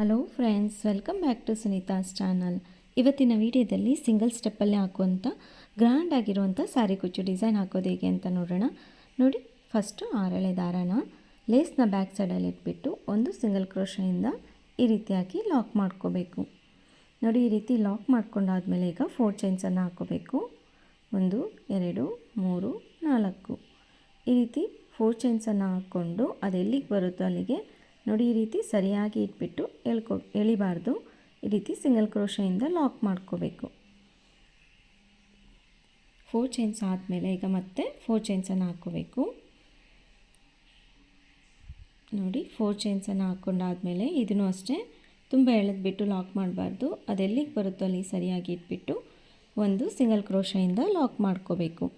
Hello friends, welcome back to Sunita's channel. ಇವತ್ತಿನ ವಿಡಿಯೋದಲ್ಲಿ single ಸ್ಟೆಪ್ಪಲ್ಲಿ ಹಾಕುವಂಥ ಗ್ರ್ಯಾಂಡ್ ಆಗಿರುವಂಥ ಸ್ಯಾರಿ ಕುಚ್ಚು ಡಿಸೈನ್ ಹಾಕೋದು ಹೇಗೆ ಅಂತ ನೋಡೋಣ. ನೋಡಿ, ಫಸ್ಟು 6 ಎಳೆ ದಾರಾನ ಲೇಸ್ನ ಬ್ಯಾಕ್ ಸೈಡಲ್ಲಿ ಇಟ್ಬಿಟ್ಟು ಒಂದು ಸಿಂಗಲ್ ಕ್ರೋಶೆಯಿಂದ ಈ ರೀತಿಯಾಗಿ ಲಾಕ್ ಮಾಡ್ಕೋಬೇಕು. ನೋಡಿ, ಈ ರೀತಿ ಲಾಕ್ ಮಾಡ್ಕೊಂಡಾದ್ಮೇಲೆ ಈಗ 4 ಚೈನ್ಸನ್ನು ಹಾಕೋಬೇಕು. 1 2 3 4 ಈ ರೀತಿ 4 ಚೈನ್ಸನ್ನು ಹಾಕ್ಕೊಂಡು ಅದು ಎಲ್ಲಿಗೆ ಬರುತ್ತೋ ಅಲ್ಲಿಗೆ ನೋಡಿ ಈ ರೀತಿ ಸರಿಯಾಗಿ ಇಟ್ಬಿಟ್ಟು ಎಳಿಬಾರ್ದು. ಈ ರೀತಿ ಸಿಂಗಲ್ ಕ್ರೋಶೆಯಿಂದ ಲಾಕ್ ಮಾಡ್ಕೋಬೇಕು. 4 ಚೈನ್ಸ್ ಆದಮೇಲೆ ಈಗ ಮತ್ತೆ 4 ಚೈನ್ಸನ್ನು ಹಾಕ್ಕೋಬೇಕು. ನೋಡಿ, 4 ಚೈನ್ಸನ್ನು ಹಾಕ್ಕೊಂಡಾದಮೇಲೆ ಇದನ್ನು ಅಷ್ಟೇ ತುಂಬ ಎಳೆದ್ಬಿಟ್ಟು ಲಾಕ್ ಮಾಡಬಾರ್ದು. ಅದೆಲ್ಲಿಗೆ ಬರುತ್ತೋ ಅಲ್ಲಿ ಸರಿಯಾಗಿ ಇಟ್ಬಿಟ್ಟು ಒಂದು ಸಿಂಗಲ್ ಕ್ರೋಶೆಯಿಂದ ಲಾಕ್ ಮಾಡ್ಕೋಬೇಕು.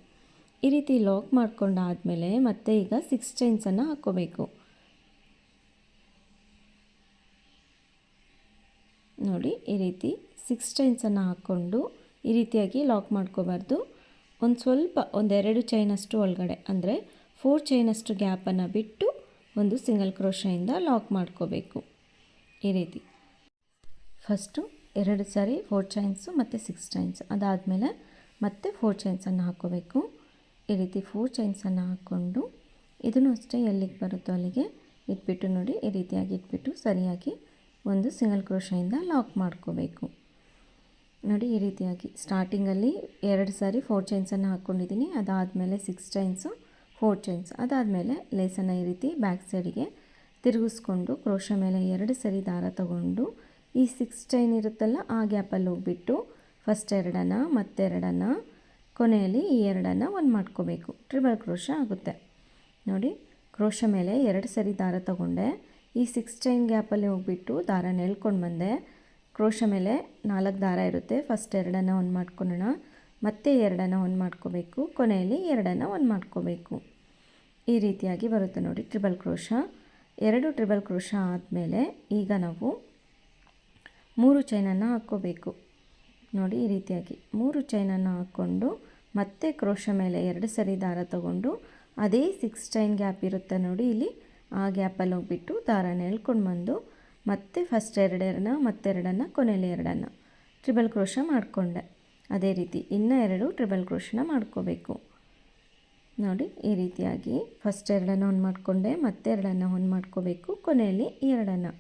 ಈ ರೀತಿ ಲಾಕ್ ಮಾಡ್ಕೊಂಡಾದಮೇಲೆ ಮತ್ತೆ ಈಗ 6 ಚೈನ್ಸನ್ನು ಹಾಕ್ಕೋಬೇಕು. ನೋಡಿ, ಈ ರೀತಿ 6 ಚೈನ್ಸನ್ನು ಹಾಕ್ಕೊಂಡು ಈ ರೀತಿಯಾಗಿ ಲಾಕ್ ಮಾಡ್ಕೋಬಾರ್ದು. ಒಂದೆರಡು ಚೈನಷ್ಟು ಒಳಗಡೆ ಅಂದರೆ 4 ಚೈನಷ್ಟು ಗ್ಯಾಪನ್ನು ಬಿಟ್ಟು ಒಂದು ಸಿಂಗಲ್ ಕ್ರೋಶೆಯಿಂದ ಲಾಕ್ ಮಾಡ್ಕೋಬೇಕು. ಈ ರೀತಿ ಫಸ್ಟು 2 ಸಾರಿ 4 ಚೈನ್ಸು ಮತ್ತು 6 ಚೈನ್ಸ್, ಅದಾದಮೇಲೆ ಮತ್ತೆ 4 ಚೈನ್ಸನ್ನು ಹಾಕ್ಕೋಬೇಕು. ಈ ರೀತಿ 4 ಚೈನ್ಸನ್ನು ಹಾಕ್ಕೊಂಡು ಇದನ್ನು ಅಷ್ಟೇ ಎಲ್ಲಿಗೆ ಬರುತ್ತೋ ಅಲ್ಲಿಗೆ ಇಟ್ಬಿಟ್ಟು ನೋಡಿ ಈ ರೀತಿಯಾಗಿ ಇಟ್ಬಿಟ್ಟು ಸರಿಯಾಗಿ ಒಂದು ಸಿಂಗಲ್ ಕ್ರೋಶೆಯಿಂದ ಲಾಕ್ ಮಾಡ್ಕೋಬೇಕು. ನೋಡಿ, ಈ ರೀತಿಯಾಗಿ ಸ್ಟಾರ್ಟಿಂಗಲ್ಲಿ 2 ಸಾರಿ 4 ಚೈನ್ಸನ್ನು ಹಾಕ್ಕೊಂಡಿದ್ದೀನಿ. ಅದಾದಮೇಲೆ 6 ಚೈನ್ಸು 4 ಚೈನ್ಸ್, ಅದಾದಮೇಲೆ ಲೇಸನ್ನು ಈ ರೀತಿ ಬ್ಯಾಕ್ ಸೈಡಿಗೆ ತಿರುಗಿಸ್ಕೊಂಡು ಕ್ರೋಶ ಮೇಲೆ 2 ಸರಿ ದಾರ ತಗೊಂಡು ಈ 6 ಚೈನ್ ಇರುತ್ತಲ್ಲ ಆ ಗ್ಯಾಪಲ್ಲಿ ಹೋಗ್ಬಿಟ್ಟು ಫಸ್ಟ್ 2 ಮತ್ತೆ 2 ಕೊನೆಯಲ್ಲಿ ಈ 2 ಒಂದು ಮಾಡ್ಕೋಬೇಕು. ಟ್ರಿಬಲ್ ಕ್ರೋಶ ಆಗುತ್ತೆ. ನೋಡಿ, ಕ್ರೋಶ ಮೇಲೆ 2 ಸರಿ ದಾರ ತಗೊಂಡೆ. ಈ 6 ಚೈನ್ ಗ್ಯಾಪಲ್ಲಿ ಹೋಗ್ಬಿಟ್ಟು ದಾರನ ಎಳ್ಕೊಂಡು ಬಂದೆ. ಕ್ರೋಶ ಮೇಲೆ 4 ದಾರ ಇರುತ್ತೆ. ಫಸ್ಟ್ 2 ಒಂದು ಮಾಡ್ಕೊಳ್ಳೋಣ, ಮತ್ತೆ 2 ಒಂದು ಮಾಡ್ಕೋಬೇಕು, ಕೊನೆಯಲ್ಲಿ 2 ಒಂದು ಮಾಡ್ಕೋಬೇಕು. ಈ ರೀತಿಯಾಗಿ ಬರುತ್ತೆ ನೋಡಿ ಟ್ರಿಬಲ್ ಕ್ರೋಶ. 2 ಟ್ರಿಬಲ್ ಕ್ರೋಶ ಆದಮೇಲೆ ಈಗ ನಾವು 3 ಚೈನನ್ನು ಹಾಕ್ಕೋಬೇಕು. ನೋಡಿ, ಈ ರೀತಿಯಾಗಿ 3 ಚೈನನ್ನು ಹಾಕ್ಕೊಂಡು ಮತ್ತೆ ಕ್ರೋಶ ಮೇಲೆ 2 ಸರಿ ದಾರ ತಗೊಂಡು ಅದೇ 6 ಚೈನ್ ಗ್ಯಾಪ್ ಇರುತ್ತೆ ನೋಡಿ, ಇಲ್ಲಿ ಆ ಗ್ಯಾಪಲ್ಲಿ ಹೋಗ್ಬಿಟ್ಟು ದಾರನ ಎಳ್ಕೊಂಡು ಬಂದು ಮತ್ತೆ ಫಸ್ಟ್ 2 ಮತ್ತೆ 2 ಕೊನೆಯಲ್ಲಿ 2 ಟ್ರಿಬಲ್ ಕ್ರೋಶ ಮಾಡಿಕೊಂಡೆ. ಅದೇ ರೀತಿ ಇನ್ನೂ 2 ಟ್ರಿಬಲ್ ಕ್ರೋಶನ ಮಾಡ್ಕೋಬೇಕು. ನೋಡಿ, ಈ ರೀತಿಯಾಗಿ ಫಸ್ಟ್ 2 ಒಂದು ಮಾಡಿಕೊಂಡೆ, ಮತ್ತೆ 2 ಒಂದು ಮಾಡ್ಕೋಬೇಕು, ಕೊನೆಯಲ್ಲಿ 2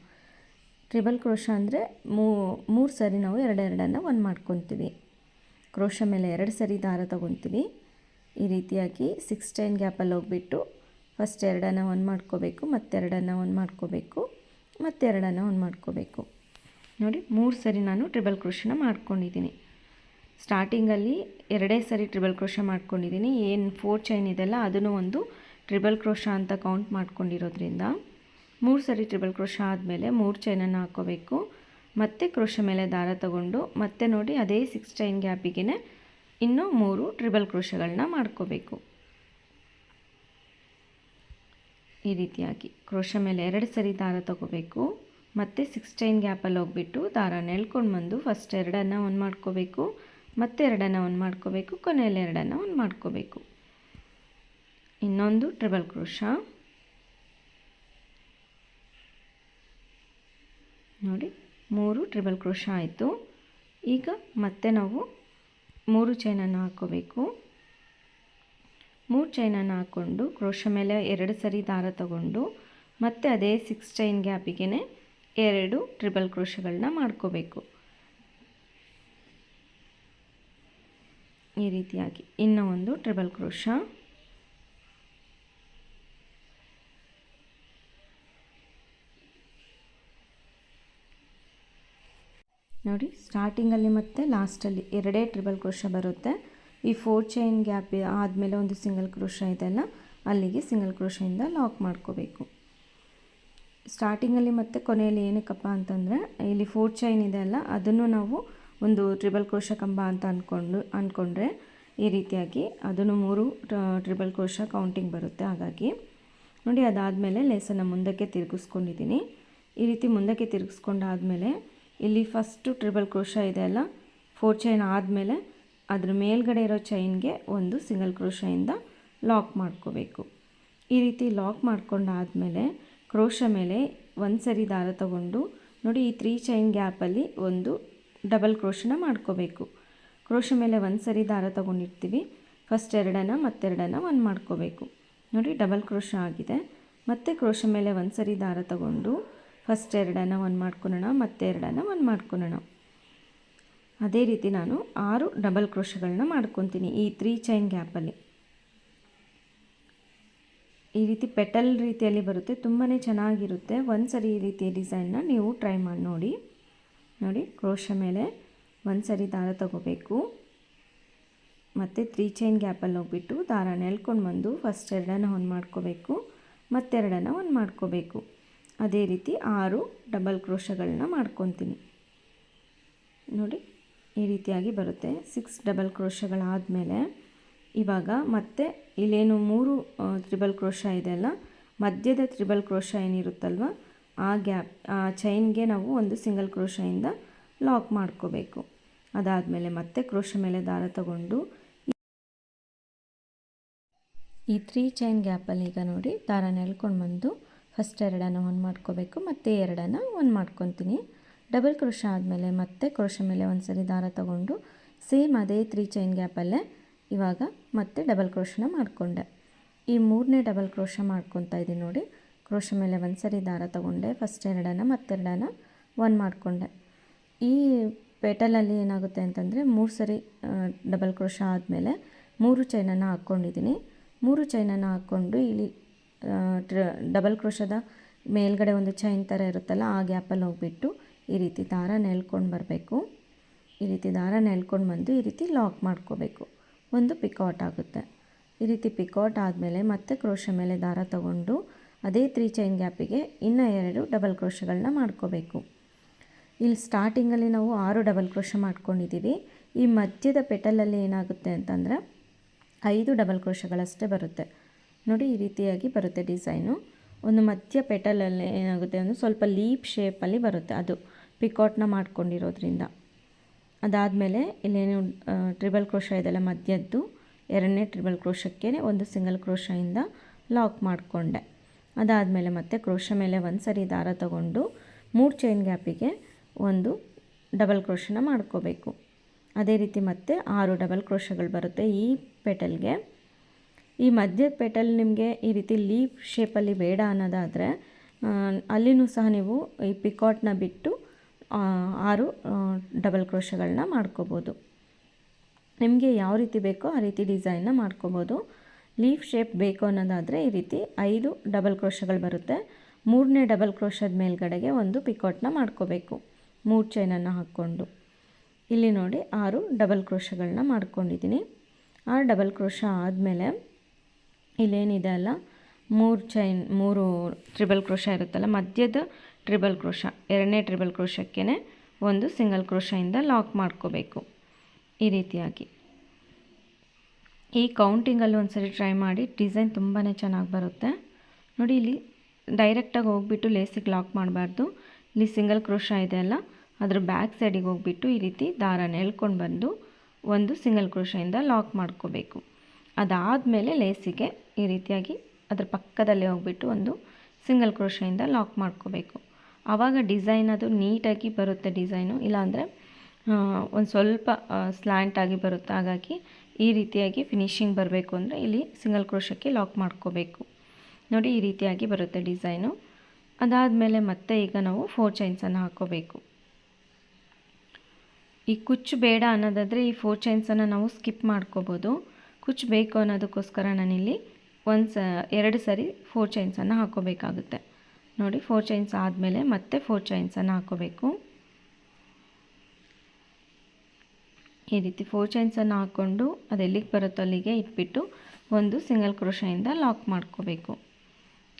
ಟ್ರಿಬಲ್ ಕ್ರೋಶ ಅಂದರೆ 3 ಸರಿ ನಾವು 2 ಒಂದು ಮಾಡ್ಕೊತೀವಿ. ಕ್ರೋಶ ಮೇಲೆ 2 ಸರಿ ದಾರ ತಗೊತೀವಿ. ಈ ರೀತಿಯಾಗಿ 6 ಚೈನ್ ಗ್ಯಾಪಲ್ಲಿ ಹೋಗ್ಬಿಟ್ಟು ಫಸ್ಟ್ 2 ಒಂದು ಮಾಡ್ಕೋಬೇಕು, ಮತ್ತೆ 2 ಒಂದು ಮಾಡ್ಕೋಬೇಕು, ಮತ್ತೆ 2 ಒಂದು ಮಾಡ್ಕೋಬೇಕು. ನೋಡಿ, 3 ಸರಿ ನಾನು ಟ್ರಿಬಲ್ ಕ್ರೋಶನ ಮಾಡ್ಕೊಂಡಿದ್ದೀನಿ. ಸ್ಟಾರ್ಟಿಂಗಲ್ಲಿ 2 ಸರಿ ಟ್ರಿಬಲ್ ಕ್ರೋಶ ಮಾಡ್ಕೊಂಡಿದ್ದೀನಿ. ಏನು 4 ಚೈನ್ ಇದೆಲ್ಲ ಅದನ್ನು ಒಂದು ಟ್ರಿಬಲ್ ಕ್ರೋಶ ಅಂತ ಕೌಂಟ್ ಮಾಡ್ಕೊಂಡಿರೋದ್ರಿಂದ 3 ಸರಿ ಟ್ರಿಬಲ್ ಕ್ರೋಶ ಆದಮೇಲೆ 3 ಚೈನನ್ನು ಹಾಕ್ಕೋಬೇಕು. ಮತ್ತೆ ಕ್ರೋಶ ಮೇಲೆ ದಾರ ತಗೊಂಡು ಮತ್ತೆ ನೋಡಿ ಅದೇ 6 ಚೈನ್ ಗ್ಯಾಪಿಗೆ ಇನ್ನೂ 3 ಟ್ರಿಬಲ್ ಕ್ರೋಶಗಳನ್ನ ಮಾಡ್ಕೋಬೇಕು. ಈ ರೀತಿಯಾಗಿ ಕ್ರೋಶ ಮೇಲೆ 2 ಸರಿ ದಾರ ತಗೋಬೇಕು, ಮತ್ತು 6 ಚೈನ್ ಗ್ಯಾಪಲ್ಲಿ ಹೋಗ್ಬಿಟ್ಟು ದಾರನ ಎಳ್ಕೊಂಡು ಬಂದು ಫಸ್ಟ್ 2 ಒಂದು ಮಾಡ್ಕೋಬೇಕು, ಮತ್ತೆ 2 ಒಂದು ಮಾಡ್ಕೋಬೇಕು, ಕೊನೆಯಲ್ಲಿ 2 ಒಂದು ಮಾಡ್ಕೋಬೇಕು. ಇನ್ನೊಂದು ಟ್ರಿಬಲ್ ಕ್ರೋಶ. ನೋಡಿ, 3 ಟ್ರಿಬಲ್ ಕ್ರೋಶ ಆಯಿತು. ಈಗ ಮತ್ತೆ ನಾವು 3 ಚೈನನ್ನು ಹಾಕ್ಕೋಬೇಕು. 3 ಚೈನನ್ನು ಹಾಕ್ಕೊಂಡು ಕ್ರೋಶ ಮೇಲೆ 2 ಸರಿ ದಾರ ತಗೊಂಡು ಮತ್ತೆ ಅದೇ 6 ಚೈನ್ ಗ್ಯಾಪಿಗೆ 2 ಟ್ರಿಬಲ್ ಕ್ರೋಶಗಳನ್ನ ಮಾಡ್ಕೋಬೇಕು. ಈ ರೀತಿಯಾಗಿ ಇನ್ನೂ ಒಂದು ಟ್ರಿಬಲ್ ಕ್ರೋಶ. ನೋಡಿ, ಸ್ಟಾರ್ಟಿಂಗಲ್ಲಿ ಮತ್ತು ಲಾಸ್ಟಲ್ಲಿ 2 ಟ್ರಿಬಲ್ ಕ್ರೋಶ ಬರುತ್ತೆ. ಈ 4 ಚೈನ್ ಗ್ಯಾಪ್ ಆದಮೇಲೆ ಒಂದು ಸಿಂಗಲ್ ಕ್ರೋಶ ಇದೆಲ್ಲ ಅಲ್ಲಿಗೆ ಸಿಂಗಲ್ ಕ್ರೋಶೆಯಿಂದ ಲಾಕ್ ಮಾಡ್ಕೋಬೇಕು. ಸ್ಟಾರ್ಟಿಂಗಲ್ಲಿ ಮತ್ತು ಕೊನೆಯಲ್ಲಿ ಏನಕ್ಕಪ್ಪ ಅಂತಂದರೆ ಇಲ್ಲಿ 4 ಚೈನ್ ಇದೆ ಅಲ್ಲ ಅದನ್ನು ನಾವು ಒಂದು ಟ್ರಿಬಲ್ ಕ್ರೋಶ ಕಂಬ ಅಂತ ಅಂದ್ಕೊಂಡ್ರೆ ಈ ರೀತಿಯಾಗಿ ಅದನ್ನು 3 ಟ್ರಿಬಲ್ ಕ್ರೋಶ ಕೌಂಟಿಂಗ್ ಬರುತ್ತೆ. ಹಾಗಾಗಿ ನೋಡಿ, ಅದಾದಮೇಲೆ ಲೇಸನ್ನು ಮುಂದಕ್ಕೆ ತಿರುಗಿಸ್ಕೊಂಡಿದ್ದೀನಿ. ಈ ರೀತಿ ಮುಂದಕ್ಕೆ ತಿರುಗಿಸ್ಕೊಂಡಾದಮೇಲೆ ಇಲ್ಲಿ ಫಸ್ಟು ಟ್ರಿಬಲ್ ಕ್ರೋಶ ಇದೆ ಅಲ್ಲ 4 ಚೈನ್ ಆದಮೇಲೆ ಅದ್ರ ಮೇಲ್ಗಡೆ ಇರೋ ಚೈನ್ಗೆ ಒಂದು ಸಿಂಗಲ್ ಕ್ರೋಶೆಯಿಂದ ಲಾಕ್ ಮಾಡ್ಕೋಬೇಕು. ಈ ರೀತಿ ಲಾಕ್ ಮಾಡ್ಕೊಂಡಾದಮೇಲೆ ಕ್ರೋಶ ಮೇಲೆ 1 ಸರಿ ದಾರ ತಗೊಂಡು ನೋಡಿ ಈ 3 ಚೈನ್ ಗ್ಯಾಪಲ್ಲಿ ಒಂದು ಡಬಲ್ ಕ್ರೋಶನ ಮಾಡ್ಕೋಬೇಕು. ಕ್ರೋಶ ಮೇಲೆ ಒಂದು ಸರಿ ದಾರ ತೊಗೊಂಡಿರ್ತೀವಿ. ಫಸ್ಟ್ ಎರಡನ್ನು ಮತ್ತೆರಡನ್ನು ಒಂದು ಮಾಡ್ಕೋಬೇಕು. ನೋಡಿ ಡಬಲ್ ಕ್ರೋಶ ಆಗಿದೆ. ಮತ್ತೆ ಕ್ರೋಶ ಮೇಲೆ ಒಂದು ಸರಿ ದಾರ ತಗೊಂಡು ಫಸ್ಟ್ ಎರಡನ್ನು ಒಂದು ಮಾಡ್ಕೊಳ್ಳೋಣ, ಮತ್ತೆ ಎರಡನ್ನು ಒಂದು ಮಾಡ್ಕೊಳ್ಳೋಣ. ಅದೇ ರೀತಿ ನಾನು 6 ಡಬಲ್ ಕ್ರೋಶಗಳನ್ನ ಮಾಡ್ಕೊತೀನಿ ಈ 3 ಚೈನ್ ಗ್ಯಾಪಲ್ಲಿ. ಈ ರೀತಿ ಪೆಟಲ್ ರೀತಿಯಲ್ಲಿ ಬರುತ್ತೆ, ತುಂಬಾ ಚೆನ್ನಾಗಿರುತ್ತೆ. ಒಂದು ಸರಿ ಈ ರೀತಿಯ ಡಿಸೈನ್ನ ನೀವು ಟ್ರೈ ಮಾಡಿ ನೋಡಿ. ನೋಡಿ ಕ್ರೋಶ ಮೇಲೆ ಒಂದು ಸರಿ ದಾರ ತಗೋಬೇಕು. ಮತ್ತು 3 ಚೈನ್ ಗ್ಯಾಪಲ್ಲಿ ಹೋಗ್ಬಿಟ್ಟು ದಾರನ ಎಳ್ಕೊಂಡು ಬಂದು ಫಸ್ಟ್ ಎರಡನ್ನು ಒಂದು ಮಾಡ್ಕೋಬೇಕು, ಮತ್ತೆರಡನ್ನು ಒಂದು ಮಾಡ್ಕೋಬೇಕು. ಅದೇ ರೀತಿ 6 ಡಬಲ್ ಕ್ರೋಶಗಳನ್ನ ಮಾಡ್ಕೊತೀನಿ. ನೋಡಿ ಈ ರೀತಿಯಾಗಿ ಬರುತ್ತೆ. 6 ಡಬಲ್ ಕ್ರೋಶಗಳಾದಮೇಲೆ ಇವಾಗ ಮತ್ತೆ ಇಲ್ಲೇನು 3 ತ್ರಿಬಲ್ ಕ್ರೋಶ ಇದೆಯಲ್ಲ, ಮಧ್ಯದ ತ್ರಿಬಲ್ ಕ್ರೋಶ ಏನಿರುತ್ತಲ್ವ ಆ ಗ್ಯಾಪ್ ಆ ಚೈನ್ಗೆ ನಾವು ಒಂದು ಸಿಂಗಲ್ ಕ್ರೋಶದಿಂದ ಲಾಕ್ ಮಾಡ್ಕೋಬೇಕು. ಅದಾದಮೇಲೆ ಮತ್ತೆ ಕ್ರೋಶ ಮೇಲೆ ದಾರ ತಗೊಂಡು ಈ 3 ಚೈನ್ ಗ್ಯಾಪಲ್ಲಿ ಈಗ ನೋಡಿ ದಾರನ ಎಳ್ಕೊಂಡು ಬಂದು ಫಸ್ಟ್ ಎರಡನ್ನು ಒಂದು ಮಾಡ್ಕೋಬೇಕು, ಮತ್ತೆ ಎರಡನ್ನು ಒಂದು ಮಾಡ್ಕೊತೀನಿ. ಡಬಲ್ ಕ್ರೋಶ ಆದಮೇಲೆ ಮತ್ತೆ ಕ್ರೋಶ ಮೇಲೆ ಒಂದು ಸರಿ ದಾರ ತಗೊಂಡು ಸೇಮ್ ಅದೇ 3 ಚೈನ್ ಗ್ಯಾಪಲ್ಲೇ ಇವಾಗ ಮತ್ತೆ ಡಬಲ್ ಕ್ರೋಶನ ಮಾಡಿಕೊಂಡೆ. ಈ 3ನೇ ಡಬಲ್ ಕ್ರೋಶ ಮಾಡ್ಕೊತಾ ಇದ್ದೀನಿ. ನೋಡಿ ಕ್ರೋಶ ಮೇಲೆ ಒಂದು ಸರಿ ದಾರ ತಗೊಂಡೆ, ಫಸ್ಟ್ ಎರಡನ್ನು ಮತ್ತೆರಡನ್ನು ಒಂದು ಮಾಡಿಕೊಂಡೆ. ಈ ಪೆಟಲಲ್ಲಿ ಏನಾಗುತ್ತೆ ಅಂತಂದರೆ 3 ಸರಿ ಡಬಲ್ ಕ್ರೋಶ ಆದಮೇಲೆ 3 ಚೈನನ್ನು ಹಾಕ್ಕೊಂಡಿದ್ದೀನಿ. 3 ಚೈನನ್ನು ಹಾಕ್ಕೊಂಡು ಇಲ್ಲಿ ಡಬಲ್ ಕ್ರೋಶದ ಮೇಲ್ಗಡೆ ಒಂದು ಚೈನ್ ಥರ ಇರುತ್ತಲ್ಲ ಆ ಗ್ಯಾಪಲ್ಲಿ ಹೋಗ್ಬಿಟ್ಟು ಈ ರೀತಿ ದಾರನ ಎಳ್ಕೊಂಡು ಬರಬೇಕು. ಈ ರೀತಿ ದಾರನ ಎಳ್ಕೊಂಡು ಬಂದು ಈ ರೀತಿ ಲಾಕ್ ಮಾಡ್ಕೋಬೇಕು. ಒಂದು ಪಿಕೌಟ್ ಆಗುತ್ತೆ. ಈ ರೀತಿ ಪಿಕೌಟ್ ಆದಮೇಲೆ ಮತ್ತೆ ಕ್ರೋಶ ಮೇಲೆ ದಾರ ತಗೊಂಡು ಅದೇ 3 ಚೈನ್ ಗ್ಯಾಪಿಗೆ ಇನ್ನೂ 2 ಡಬಲ್ ಕ್ರೋಶಗಳನ್ನ ಮಾಡ್ಕೋಬೇಕು. ಇಲ್ಲಿ ಸ್ಟಾರ್ಟಿಂಗಲ್ಲಿ ನಾವು 6 ಡಬಲ್ ಕ್ರೋಶ ಮಾಡ್ಕೊಂಡಿದ್ದೀವಿ. ಈ ಮಧ್ಯದ ಪೆಟಲಲ್ಲಿ ಏನಾಗುತ್ತೆ ಅಂತಂದರೆ 5 ಡಬಲ್ ಕ್ರೋಶಗಳಷ್ಟೇ ಬರುತ್ತೆ. ನೋಡಿ ಈ ರೀತಿಯಾಗಿ ಬರುತ್ತೆ ಡಿಸೈನು. ಒಂದು ಮಧ್ಯ ಪೆಟಲಲ್ಲಿ ಏನಾಗುತ್ತೆ ಅಂದರೆ ಸ್ವಲ್ಪ ಲೀಪ್ ಶೇಪಲ್ಲಿ ಬರುತ್ತೆ, ಅದು ಪಿಕೌಟ್ನ ಮಾಡ್ಕೊಂಡಿರೋದ್ರಿಂದ. ಅದಾದಮೇಲೆ ಇಲ್ಲೇನು ಟ್ರಿಬಲ್ ಕ್ರೋಶ ಇದೆಲ್ಲ ಮಧ್ಯದ್ದು, 2ನೇ ಟ್ರಿಬಲ್ ಕ್ರೋಶಕ್ಕೆ ಒಂದು ಸಿಂಗಲ್ ಕ್ರೋಶದಿಂದ ಲಾಕ್ ಮಾಡಿಕೊಂಡೆ. ಅದಾದಮೇಲೆ ಮತ್ತೆ ಕ್ರೋಶ ಮೇಲೆ ಒಂದು ಸರಿ ದಾರ ತಗೊಂಡು 3 ಚೈನ್ ಗ್ಯಾಪಿಗೆ ಒಂದು ಡಬಲ್ ಕ್ರೋಶನ ಮಾಡ್ಕೋಬೇಕು. ಅದೇ ರೀತಿ ಮತ್ತೆ 6 ಡಬಲ್ ಕ್ರೋಶಗಳು ಬರುತ್ತೆ ಈ ಪೆಟಲ್ಗೆ. ಈ ಮಧ್ಯದ ಪೆಟಲ್ ನಿಮಗೆ ಈ ರೀತಿ ಲೀಪ್ ಶೇಪಲ್ಲಿ ಬೇಡ ಅನ್ನೋದಾದರೆ ಅಲ್ಲಿನೂ ಸಹ ನೀವು ಈ ಪಿಕಾಟ್ನ ಬಿಟ್ಟು 6 ಡಬಲ್ ಕ್ರೋಶಗಳನ್ನ ಮಾಡ್ಕೋಬೋದು. ನಿಮಗೆ ಯಾವ ರೀತಿ ಬೇಕೋ ಆ ರೀತಿ ಡಿಸೈನ್ನ ಮಾಡ್ಕೋಬೋದು. ಲೀಫ್ ಶೇಪ್ ಬೇಕು ಅನ್ನೋದಾದರೆ ಈ ರೀತಿ 5 ಡಬಲ್ ಕ್ರೋಶಗಳು ಬರುತ್ತೆ. 3ನೇ ಡಬಲ್ ಕ್ರೋಶದ ಮೇಲ್ಗಡೆಗೆ ಒಂದು ಪಿಕಾಟ್ನ ಮಾಡ್ಕೋಬೇಕು 3 ಚೈನನ್ನು ಹಾಕ್ಕೊಂಡು. ಇಲ್ಲಿ ನೋಡಿ 6 ಡಬಲ್ ಕ್ರೋಶಗಳನ್ನ ಮಾಡ್ಕೊಂಡಿದ್ದೀನಿ. 6 ಡಬಲ್ ಕ್ರೋಶ ಆದಮೇಲೆ ಇಲ್ಲೇನಿದೆ ಅಲ್ಲ 3 ಟ್ರಿಬಲ್ ಕ್ರೋಶ ಇರುತ್ತಲ್ಲ, ಮಧ್ಯದ ಟ್ರಿಬಲ್ ಕ್ರೋಶ 2ನೇ ಟ್ರಿಬಲ್ ಕ್ರೋಶಕ್ಕೆ ಒಂದು ಸಿಂಗಲ್ ಕ್ರೋಶದಿಂದ ಲಾಕ್ ಮಾಡ್ಕೋಬೇಕು. ಈ ರೀತಿಯಾಗಿ ಈ ಕೌಂಟಿಂಗಲ್ಲಿ ಒಂದು ಸರಿ ಟ್ರೈ ಮಾಡಿ, ಡಿಸೈನ್ ತುಂಬಾ ಚೆನ್ನಾಗಿ ಬರುತ್ತೆ. ನೋಡಿ ಇಲ್ಲಿ ಡೈರೆಕ್ಟಾಗಿ ಹೋಗ್ಬಿಟ್ಟು ಲೇಸಿಗೆ ಲಾಕ್ ಮಾಡಬಾರ್ದು. ಇಲ್ಲಿ ಸಿಂಗಲ್ ಕ್ರೋಶ ಇದೆ ಅಲ್ಲ, ಅದ್ರ ಬ್ಯಾಕ್ ಸೈಡಿಗೆ ಹೋಗ್ಬಿಟ್ಟು ಈ ರೀತಿ ದಾರನ ಎಳ್ಕೊಂಡು ಬಂದು ಒಂದು ಸಿಂಗಲ್ ಕ್ರೋಶದಿಂದ ಲಾಕ್ ಮಾಡ್ಕೋಬೇಕು. ಅದಾದಮೇಲೆ ಲೇಸಿಗೆ ಈ ರೀತಿಯಾಗಿ ಅದ್ರ ಪಕ್ಕದಲ್ಲೇ ಹೋಗ್ಬಿಟ್ಟು ಒಂದು ಸಿಂಗಲ್ ಕ್ರೋಶದಿಂದ ಲಾಕ್ ಮಾಡ್ಕೋಬೇಕು. ಆವಾಗ ಡಿಸೈನ್ ಅದು ನೀಟಾಗಿ ಬರುತ್ತೆ ಡಿಸೈನು. ಇಲ್ಲಾಂದರೆ ಒಂದು ಸ್ವಲ್ಪ ಸ್ಲ್ಯಾಂಟಾಗಿ ಬರುತ್ತೆ. ಹಾಗಾಗಿ ಈ ರೀತಿಯಾಗಿ ಫಿನಿಶಿಂಗ್ ಬರಬೇಕು ಅಂದರೆ ಇಲ್ಲಿ ಸಿಂಗಲ್ ಕ್ರೋಶಕ್ಕೆ ಲಾಕ್ ಮಾಡ್ಕೋಬೇಕು. ನೋಡಿ ಈ ರೀತಿಯಾಗಿ ಬರುತ್ತೆ ಡಿಸೈನು. ಅದಾದಮೇಲೆ ಮತ್ತೆ ಈಗ ನಾವು 4 ಚೈನ್ಸನ್ನು ಹಾಕ್ಕೋಬೇಕು. ಈ ಕುಚ್ಚು ಬೇಡ ಅನ್ನೋದಾದರೆ ಈ 4 ಚೈನ್ಸನ್ನು ನಾವು ಸ್ಕಿಪ್ ಮಾಡ್ಕೋಬೋದು. ಕುಚ್ಚು ಬೇಕು ಅನ್ನೋದಕ್ಕೋಸ್ಕರ ನಾನಿಲ್ಲಿ 2 ಸರಿ 4 ಚೈನ್ಸನ್ನು ಹಾಕ್ಕೋಬೇಕಾಗುತ್ತೆ. ನೋಡಿ 4 ಚೈನ್ಸ್ ಆದಮೇಲೆ ಮತ್ತೆ 4 ಚೈನ್ಸನ್ನು ಹಾಕ್ಕೋಬೇಕು. ಈ ರೀತಿ 4 ಚೈನ್ಸನ್ನು ಹಾಕ್ಕೊಂಡು ಅದು ಎಲ್ಲಿಗೆ ಬರುತ್ತೋ ಅಲ್ಲಿಗೆ ಇಟ್ಬಿಟ್ಟು ಒಂದು ಸಿಂಗಲ್ ಕ್ರೋಶದಿಂದ ಲಾಕ್ ಮಾಡ್ಕೋಬೇಕು.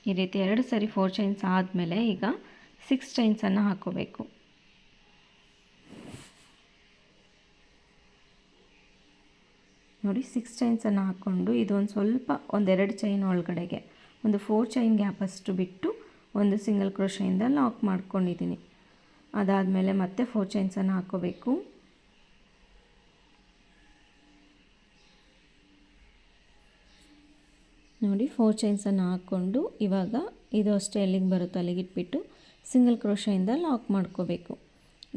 ಈ ರೀತಿ 2 ಸರಿ 4 ಚೈನ್ಸ್ ಆದಮೇಲೆ ಈಗ 6 ಚೈನ್ಸನ್ನು ಹಾಕ್ಕೋಬೇಕು. ನೋಡಿ 6 ಚೈನ್ಸನ್ನು ಹಾಕ್ಕೊಂಡು ಇದೊಂದು ಸ್ವಲ್ಪ 1-2 ಚೈನ್ ಒಳಗಡೆಗೆ ಒಂದು 4 ಚೈನ್ ಗ್ಯಾಪಷ್ಟು ಬಿಟ್ಟು ಒಂದು ಸಿಂಗಲ್ ಕ್ರೋಶದಿಂದ ಲಾಕ್ ಮಾಡ್ಕೊಂಡಿದ್ದೀನಿ. ಅದಾದಮೇಲೆ ಮತ್ತೆ 4 ಚೈನ್ಸನ್ನು ಹಾಕ್ಕೋಬೇಕು. ನೋಡಿ 4 ಚೈನ್ಸನ್ನು ಹಾಕ್ಕೊಂಡು ಇವಾಗ ಇದು ಅಷ್ಟೇ ಎಲ್ಲಿಗೆ ಬರುತ್ತೋ ಅಲ್ಲಿಗೆ ಇಟ್ಬಿಟ್ಟು ಸಿಂಗಲ್ ಕ್ರೋಶೆಯಿಂದ ಲಾಕ್ ಮಾಡ್ಕೋಬೇಕು.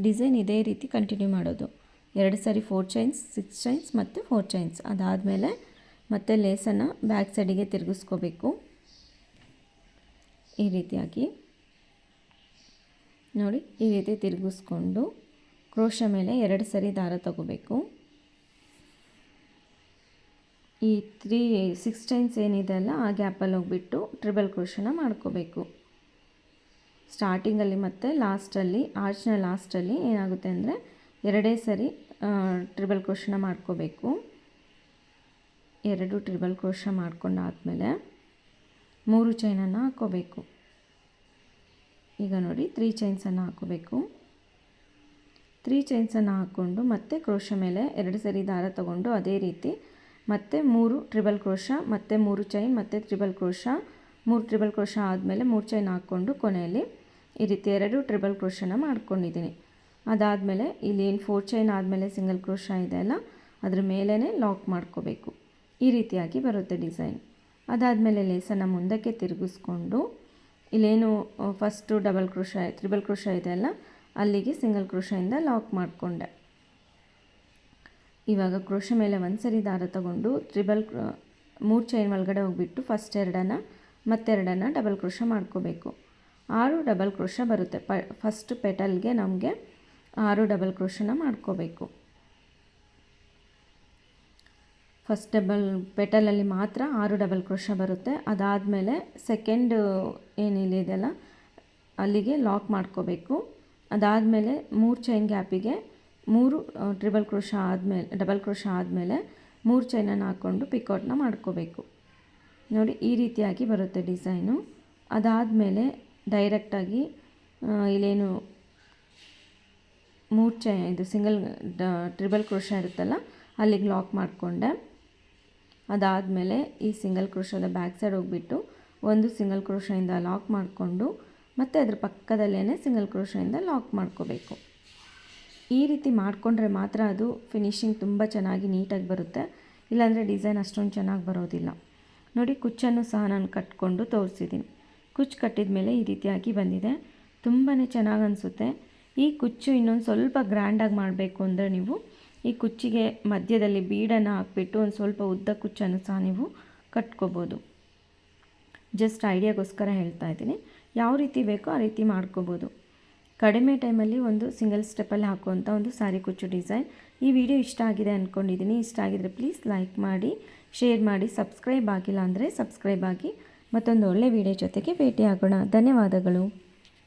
ಡಿಸೈನ್ ಇದೇ ರೀತಿ ಕಂಟಿನ್ಯೂ ಮಾಡೋದು. 2 ಸರಿ 4 ಚೈನ್ಸ್, 6 ಚೈನ್ಸ್ ಮತ್ತು 4 ಚೈನ್ಸ್. ಅದಾದಮೇಲೆ ಮತ್ತೆ ಲೇಸನ್ನು ಬ್ಯಾಕ್ ಸೈಡಿಗೆ ತಿರುಗಿಸ್ಕೋಬೇಕು. ಈ ರೀತಿಯಾಗಿ ನೋಡಿ, ಈ ರೀತಿ ತಿರುಗಿಸ್ಕೊಂಡು ಕ್ರೋಶ ಮೇಲೆ 2 ಸರಿ ದಾರ ತಗೋಬೇಕು. ಈ 6 ಚೈನ್ಸ್ ಏನಿದೆ ಅಲ್ಲ, ಆ ಗ್ಯಾಪಲ್ಲಿ ಹೋಗ್ಬಿಟ್ಟು ಟ್ರಿಬಲ್ ಕ್ರೋಶನ ಮಾಡ್ಕೋಬೇಕು. ಸ್ಟಾರ್ಟಿಂಗಲ್ಲಿ ಮತ್ತು ಲಾಸ್ಟಲ್ಲಿ, ಆರ್ಚ್ನ ಲಾಸ್ಟಲ್ಲಿ ಏನಾಗುತ್ತೆ ಅಂದರೆ 2 ಸರಿ ಟ್ರಿಬಲ್ ಕ್ರೋಶನ ಮಾಡ್ಕೋಬೇಕು. 2 ಟ್ರಿಬಲ್ ಕ್ರೋಶ ಮಾಡ್ಕೊಂಡಾದಮೇಲೆ 3 ಚೈನನ್ನು ಹಾಕ್ಕೋಬೇಕು. ಈಗ ನೋಡಿ 3 ಚೈನ್ಸನ್ನು ಹಾಕ್ಕೋಬೇಕು. 3 ಚೈನ್ಸನ್ನು ಹಾಕ್ಕೊಂಡು ಮತ್ತೆ ಕ್ರೋಶ ಮೇಲೆ 2 ಸರಿ ದಾರ ತಗೊಂಡು ಅದೇ ರೀತಿ ಮತ್ತೆ 3 ಟ್ರಿಬಲ್ ಕ್ರೋಶ, ಮತ್ತೆ 3 ಚೈನ್, ಮತ್ತೆ ಟ್ರಿಬಲ್ ಕ್ರೋಶ, 3 ಟ್ರಿಬಲ್ ಕ್ರೋಶ ಆದಮೇಲೆ 3 ಚೈನ್ ಹಾಕ್ಕೊಂಡು ಕೊನೆಯಲ್ಲಿ ಈ ರೀತಿ 2 ಟ್ರಿಬಲ್ ಕ್ರೋಶನ ಮಾಡ್ಕೊಂಡಿದ್ದೀನಿ. ಅದಾದಮೇಲೆ ಇಲ್ಲಿ ಏನು 4 ಚೈನ್ ಆದಮೇಲೆ ಸಿಂಗಲ್ ಕ್ರೋಶ ಇದೆ ಅಲ್ಲ, ಅದ್ರ ಮೇಲೇ ಲಾಕ್ ಮಾಡ್ಕೋಬೇಕು. ಈ ರೀತಿಯಾಗಿ ಬರುತ್ತೆ ಡಿಸೈನ್. ಅದಾದಮೇಲೆ ಲೇಸನ್ನು ಮುಂದಕ್ಕೆ ತಿರುಗಿಸ್ಕೊಂಡು ಇಲ್ಲೇನು ಫಸ್ಟು ಟ್ರಿಬಲ್ ಕ್ರೋಶ ಇದೆ ಅಲ್ಲ, ಅಲ್ಲಿಗೆ ಸಿಂಗಲ್ ಕ್ರೋಶದಿಂದ ಲಾಕ್ ಮಾಡಿಕೊಂಡೆ. ಇವಾಗ ಕ್ರೋಶ ಮೇಲೆ 1 ಸರಿ ದಾರ ತಗೊಂಡು 3 ಚೈನ್ ಒಳಗಡೆ ಹೋಗ್ಬಿಟ್ಟು ಫಸ್ಟ್ 2 ಮತ್ತೆರಡನ್ನು ಡಬಲ್ ಕ್ರೋಶ ಮಾಡ್ಕೋಬೇಕು. 6 ಡಬಲ್ ಕ್ರೋಶ ಬರುತ್ತೆ. ಫಸ್ಟ್ ಪೆಟಲ್ಗೆ ನಮಗೆ 6 ಡಬಲ್ ಕ್ರೋಶನ ಮಾಡ್ಕೋಬೇಕು. ಫಸ್ಟ್ ಪೆಟಲಲ್ಲಿ ಮಾತ್ರ 6 ಡಬಲ್ ಕ್ರೋಶ ಬರುತ್ತೆ. ಅದಾದಮೇಲೆ ಸೆಕೆಂಡ್ ಏನಿದೆಯಲ್ಲ ಅಲ್ಲಿಗೆ ಲಾಕ್ ಮಾಡ್ಕೋಬೇಕು. ಅದಾದಮೇಲೆ 3 ಚೈನ್ ಗ್ಯಾಪಿಗೆ 3 ಟ್ರಿಬಲ್ ಕ್ರೋಶ ಆದಮೇಲೆ ಡಬಲ್ ಕ್ರೋಶ ಆದಮೇಲೆ 3 ಚೈನನ್ನು ಹಾಕ್ಕೊಂಡು ಪಿಕೌಟ್ನ ಮಾಡ್ಕೋಬೇಕು. ನೋಡಿ, ಈ ರೀತಿಯಾಗಿ ಬರುತ್ತೆ ಡಿಸೈನು. ಅದಾದಮೇಲೆ ಡೈರೆಕ್ಟಾಗಿ ಇಲ್ಲೇನು 3 ಇದು ಸಿಂಗಲ್ ಟ್ರಿಬಲ್ ಕ್ರೋಶ ಇರುತ್ತಲ್ಲ, ಅಲ್ಲಿಗೆ ಲಾಕ್ ಮಾಡಿಕೊಂಡೆ. ಅದಾದಮೇಲೆ ಈ ಸಿಂಗಲ್ ಕ್ರೋಶದ ಬ್ಯಾಕ್ ಸೈಡ್ ಹೋಗ್ಬಿಟ್ಟು ಒಂದು ಸಿಂಗಲ್ ಕ್ರೋಶದಿಂದ ಲಾಕ್ ಮಾಡಿಕೊಂಡು ಮತ್ತು ಅದ್ರ ಪಕ್ಕದಲ್ಲೇ ಸಿಂಗಲ್ ಕ್ರೋಶದಿಂದ ಲಾಕ್ ಮಾಡ್ಕೋಬೇಕು. ಈ ರೀತಿ ಮಾಡಿಕೊಂಡ್ರೆ ಮಾತ್ರ ಅದು ಫಿನಿಶಿಂಗ್ ತುಂಬ ಚೆನ್ನಾಗಿ ನೀಟಾಗಿ ಬರುತ್ತೆ. ಇಲ್ಲಾಂದರೆ ಡಿಸೈನ್ ಅಷ್ಟೊಂದು ಚೆನ್ನಾಗಿ ಬರೋದಿಲ್ಲ. ನೋಡಿ, ಕುಚ್ಚನ್ನು ಸಹ ನಾನು ಕಟ್ಕೊಂಡು ತೋರಿಸಿದ್ದೀನಿ. ಕುಚ್ಚು ಕಟ್ಟಿದ ಮೇಲೆ ಈ ರೀತಿಯಾಗಿ ಬಂದಿದೆ. ತುಂಬಾ ಚೆನ್ನಾಗಿ ಅನಿಸುತ್ತೆ. ಈ ಕುಚ್ಚು ಇನ್ನೊಂದು ಸ್ವಲ್ಪ ಗ್ರ್ಯಾಂಡಾಗಿ ಮಾಡಬೇಕು ಅಂದರೆ ನೀವು ಈ ಕುಚ್ಚಿಗೆ ಮಧ್ಯದಲ್ಲಿ ಬೀಡನ್ನು ಹಾಕ್ಬಿಟ್ಟು ಒಂದು ಸ್ವಲ್ಪ ಉದ್ದ ಕುಚ್ಚನ್ನು ಸಹ ನೀವು ಕಟ್ಕೋಬೋದು. ಜಸ್ಟ್ ಐಡಿಯಾಗೋಸ್ಕರ ಹೇಳ್ತಾ ಇದ್ದೀನಿ. ಯಾವ ರೀತಿ ಬೇಕೋ ಆ ರೀತಿ ಮಾಡ್ಕೋಬೋದು. ಕಡಿಮೆ ಟೈಮಲ್ಲಿ ಒಂದು ಸಿಂಗಲ್ ಸ್ಟೆಪ್ಪಲ್ಲಿ ಹಾಕುವಂಥ ಒಂದು ಸಾರಿ ಕುಚ್ಚು ಡಿಸೈನ್. ಈ ವಿಡಿಯೋ ಇಷ್ಟ ಆಗಿದೆ ಅಂದ್ಕೊಂಡಿದ್ದೀನಿ. ಇಷ್ಟ ಆಗಿದರೆ ಪ್ಲೀಸ್ ಲೈಕ್ ಮಾಡಿ, ಶೇರ್ ಮಾಡಿ, ಸಬ್ಸ್ಕ್ರೈಬ್ ಆಗಿಲ್ಲ ಅಂದರೆ ಸಬ್ಸ್ಕ್ರೈಬ್ ಆಗಿ. ಮತ್ತೊಂದು ಒಳ್ಳೆ ವಿಡಿಯೋ ಜೊತೆಗೆ ಭೇಟಿಯಾಗೋಣ. ಧನ್ಯವಾದಗಳು.